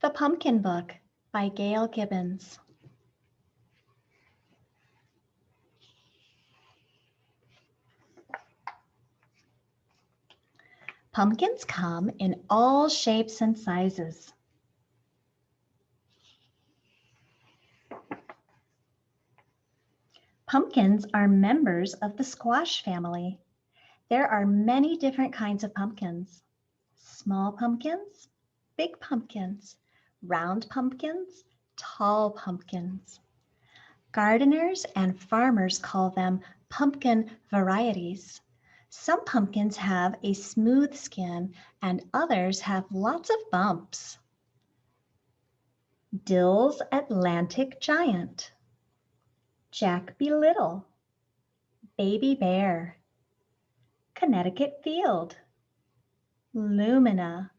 The Pumpkin Book by Gail Gibbons. Pumpkins come in all shapes and sizes. Pumpkins are members of the squash family. There are many different kinds of pumpkins. Small pumpkins, big pumpkins, round pumpkins, tall pumpkins. Gardeners and farmers call them pumpkin varieties. Some pumpkins have a smooth skin and others have lots of bumps. Dill's Atlantic Giant, Jack Be Little, Baby Bear, Connecticut Field, Lumina,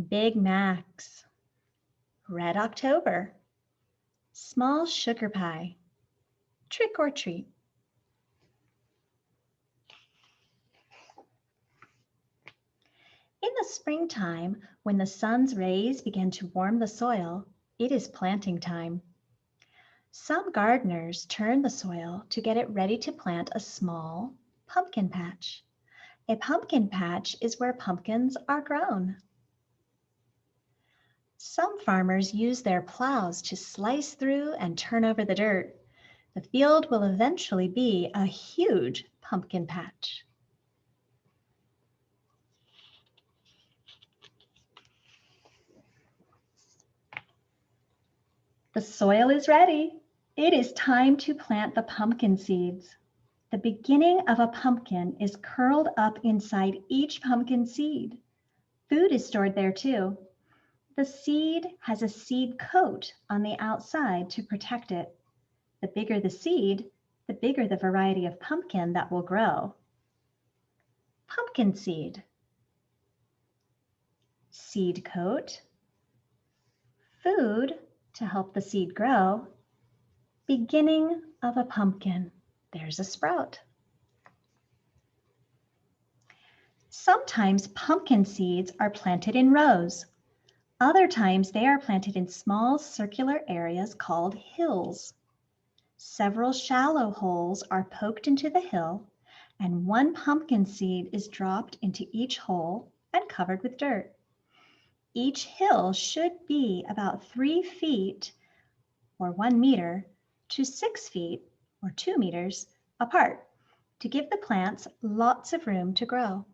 Big Max, Red October, Small Sugar Pie, Trick or Treat. In the springtime, when the sun's rays begin to warm the soil, it is planting time. Some gardeners turn the soil to get it ready to plant a small pumpkin patch. A pumpkin patch is where pumpkins are grown. Some farmers use their plows to slice through and turn over the dirt. The field will eventually be a huge pumpkin patch. The soil is ready. It is time to plant the pumpkin seeds. The beginning of a pumpkin is curled up inside each pumpkin seed. Food is stored there too. The seed has a seed coat on the outside to protect it. The bigger the seed, the bigger the variety of pumpkin that will grow. Pumpkin seed, seed coat, food to help the seed grow, beginning of a pumpkin. There's a sprout. Sometimes pumpkin seeds are planted in rows. Other times they are planted in small circular areas called hills. Several shallow holes are poked into the hill, and one pumpkin seed is dropped into each hole and covered with dirt. Each hill should be about 3 feet or 1 meter to 6 feet or 2 meters apart to give the plants lots of room to grow.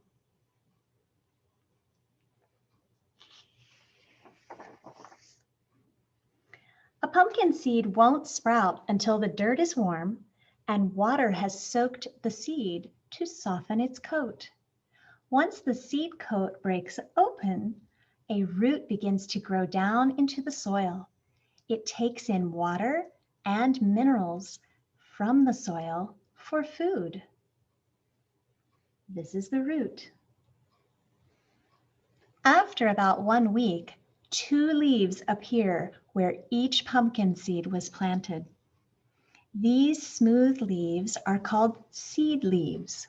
A pumpkin seed won't sprout until the dirt is warm and water has soaked the seed to soften its coat. Once the seed coat breaks open, a root begins to grow down into the soil. It takes in water and minerals from the soil for food. This is the root. After about 1 week, 2 leaves appear where each pumpkin seed was planted. These smooth leaves are called seed leaves.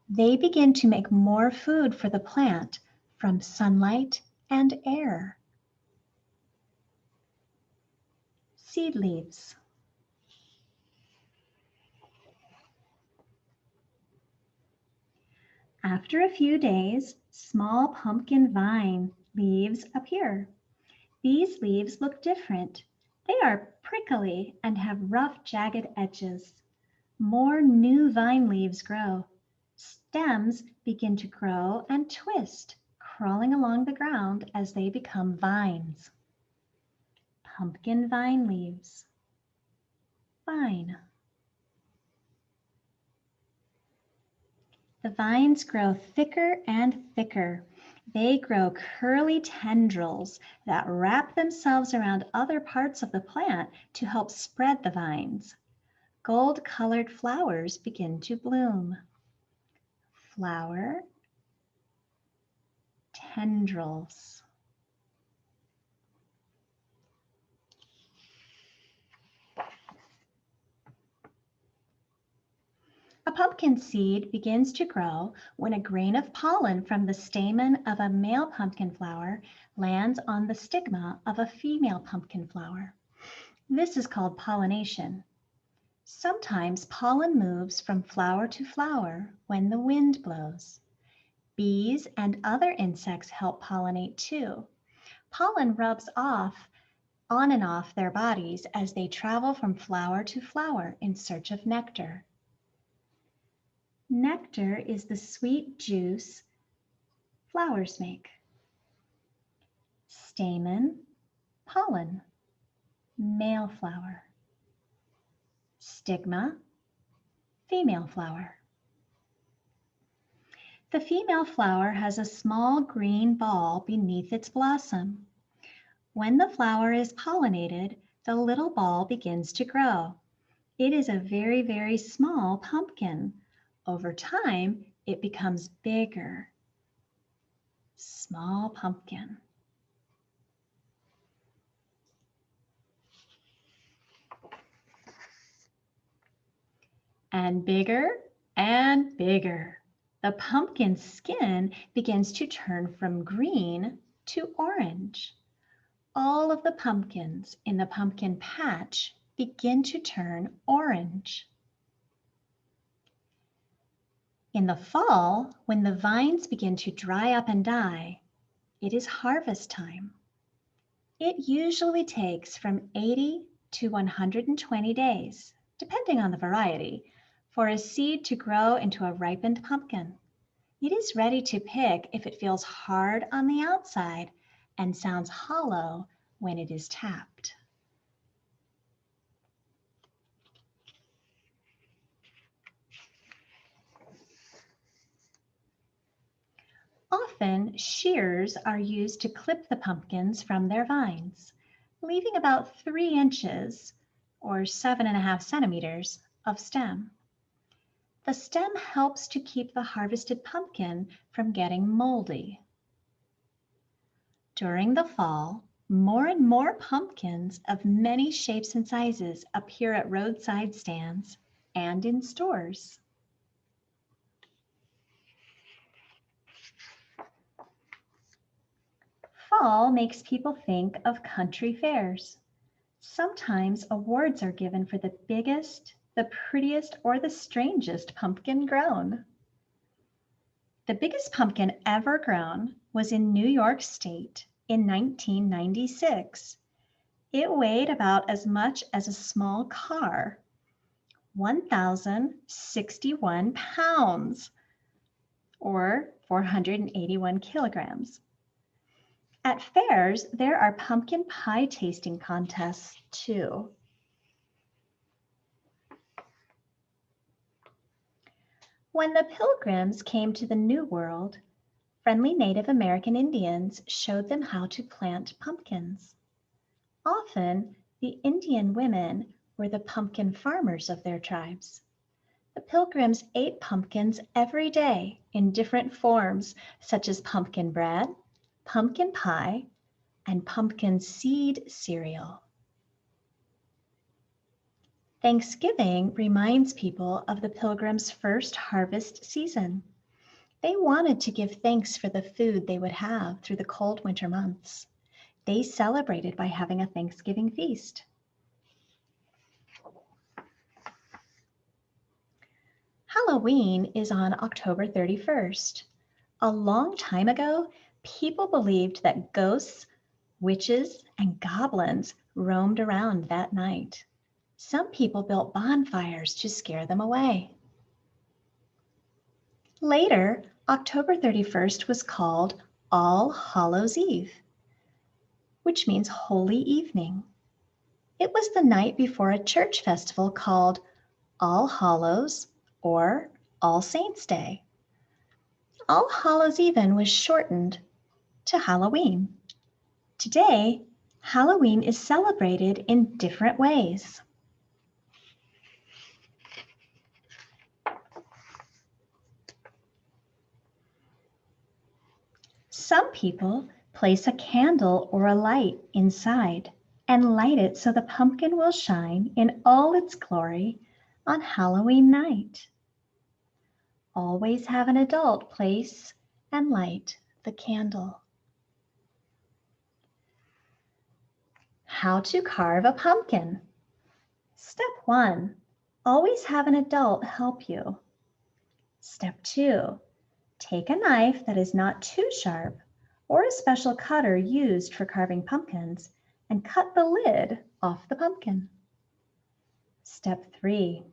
They begin to make more food for the plant from sunlight and air. Seed leaves. After a few days, small pumpkin vine leaves appear. These leaves look different. They are prickly and have rough, jagged edges. More new vine leaves grow. Stems begin to grow and twist, crawling along the ground as they become vines. Pumpkin vine leaves. Vine. The vines grow thicker and thicker. They grow curly tendrils that wrap themselves around other parts of the plant to help spread the vines. Gold-colored flowers begin to bloom. Flower, tendrils. A pumpkin pumpkin seed begins to grow when a grain of pollen from the stamen of a male pumpkin flower lands on the stigma of a female pumpkin flower. This is called pollination. Sometimes pollen moves from flower to flower when the wind blows. Bees and other insects help pollinate too. Pollen rubs on and off their bodies as they travel from flower to flower in search of nectar. Nectar is the sweet juice flowers make. Stamen, pollen, male flower. Stigma, female flower. The female flower has a small green ball beneath its blossom. When the flower is pollinated, the little ball begins to grow. It is a very, very small pumpkin. Over time, it becomes bigger. Small pumpkin. And bigger and bigger. The pumpkin skin begins to turn from green to orange. All of the pumpkins in the pumpkin patch begin to turn orange. In the fall, when the vines begin to dry up and die, it is harvest time. It usually takes from 80 to 120 days, depending on the variety, for a seed to grow into a ripened pumpkin. It is ready to pick if it feels hard on the outside and sounds hollow when it is tapped. Often, shears are used to clip the pumpkins from their vines, leaving about 3 inches or 7.5 centimeters of stem. The stem helps to keep the harvested pumpkin from getting moldy. During the fall, more and more pumpkins of many shapes and sizes appear at roadside stands and in stores. Fall makes people think of country fairs. Sometimes awards are given for the biggest, the prettiest, or the strangest pumpkin grown. The biggest pumpkin ever grown was in New York State in 1996. It weighed about as much as a small car, 1,061 pounds, or 481 kilograms. At fairs, there are pumpkin pie tasting contests too. When the Pilgrims came to the New World, friendly Native American Indians showed them how to plant pumpkins. Often, the Indian women were the pumpkin farmers of their tribes. The Pilgrims ate pumpkins every day in different forms, such as pumpkin bread, pumpkin pie, and pumpkin seed cereal. Thanksgiving reminds people of the Pilgrims' first harvest season. They wanted to give thanks for the food they would have through the cold winter months. They celebrated by having a Thanksgiving feast. Halloween is on October 31st. A long time ago, people believed that ghosts, witches, and goblins roamed around that night. Some people built bonfires to scare them away. Later, October 31st was called All Hallows Eve, which means Holy Evening. It was the night before a church festival called All Hallows or All Saints' Day. All Hallows Even was shortened to Halloween. Today, Halloween is celebrated in different ways. Some people place a candle or a light inside and light it so the pumpkin will shine in all its glory on Halloween night. Always have an adult place and light the candle. How to carve a pumpkin. Step 1, always have an adult help you. Step 2, take a knife that is not too sharp or a special cutter used for carving pumpkins and cut the lid off the pumpkin. Step 3,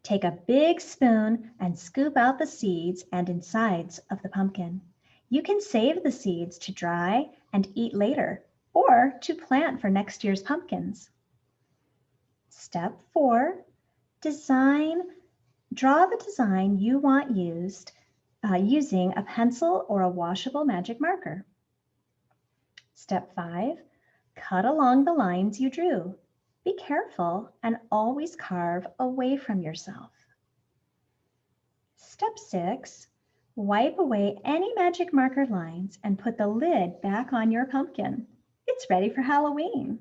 take a big spoon and scoop out the seeds and insides of the pumpkin. You can save the seeds to dry and eat later or to plant for next year's pumpkins. Step 4, draw the design you want using a pencil or a washable magic marker. Step 5, cut along the lines you drew. Be careful and always carve away from yourself. Step 6, wipe away any magic marker lines and put the lid back on your pumpkin. It's ready for Halloween.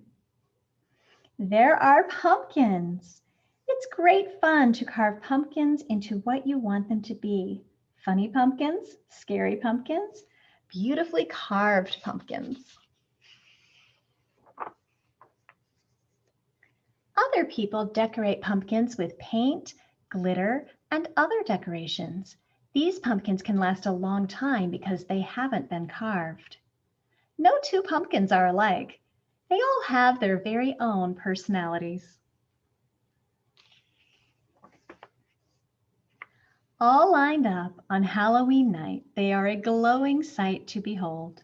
There are pumpkins. It's great fun to carve pumpkins into what you want them to be. Funny pumpkins, scary pumpkins, beautifully carved pumpkins. Other people decorate pumpkins with paint, glitter, and other decorations. These pumpkins can last a long time because they haven't been carved. No two pumpkins are alike. They all have their very own personalities. All lined up on Halloween night, they are a glowing sight to behold.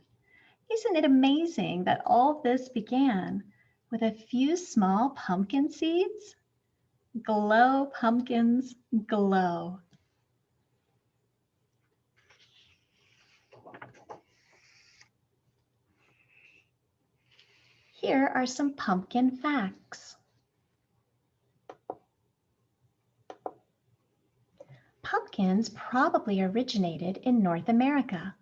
Isn't it amazing that all this began with a few small pumpkin seeds? Glow, pumpkins, glow. Here are some pumpkin facts. Pumpkins probably originated in North America.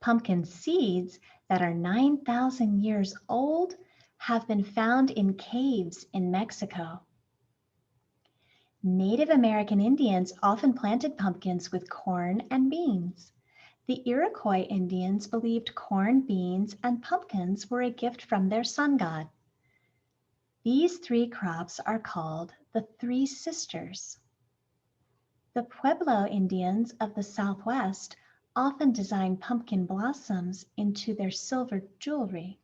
Pumpkin seeds that are 9,000 years old have been found in caves in Mexico. Native American Indians often planted pumpkins with corn and beans. The Iroquois Indians believed corn, beans, and pumpkins were a gift from their sun god. These three crops are called the Three Sisters. The Pueblo Indians of the Southwest often design pumpkin blossoms into their silver jewelry.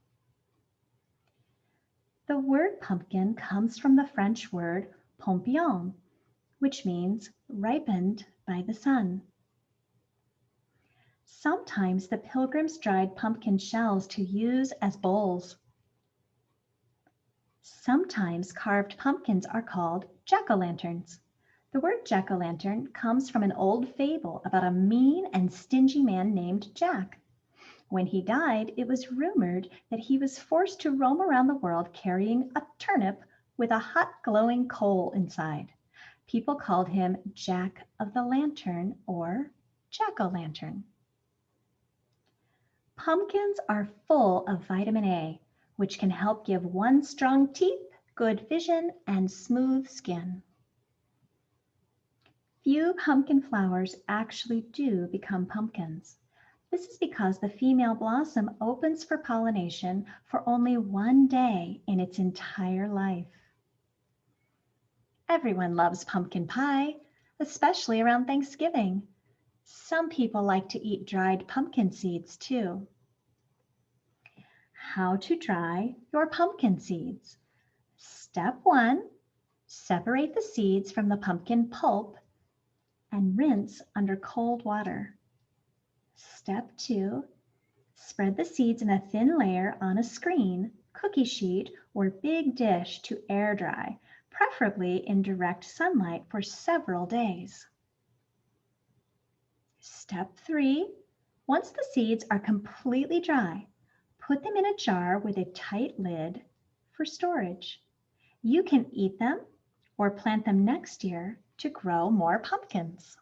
The word pumpkin comes from the French word pompion, which means ripened by the sun. Sometimes the pilgrims dried pumpkin shells to use as bowls. Sometimes carved pumpkins are called jack-o'-lanterns. The word jack-o'-lantern comes from an old fable about a mean and stingy man named Jack. When he died, it was rumored that he was forced to roam around the world carrying a turnip with a hot glowing coal inside. People called him Jack of the Lantern or jack-o'-lantern. Pumpkins are full of vitamin A, which can help give one strong teeth, good vision, and smooth skin. Few pumpkin flowers actually do become pumpkins. This is because the female blossom opens for pollination for only one day in its entire life. Everyone loves pumpkin pie, especially around Thanksgiving. Some people like to eat dried pumpkin seeds too. How to dry your pumpkin seeds. Step 1, separate the seeds from the pumpkin pulp and rinse under cold water. Step 2, spread the seeds in a thin layer on a screen, cookie sheet, or big dish to air dry, preferably in direct sunlight for several days. Step 3, once the seeds are completely dry, put them in a jar with a tight lid for storage. You can eat them or plant them next year to grow more pumpkins.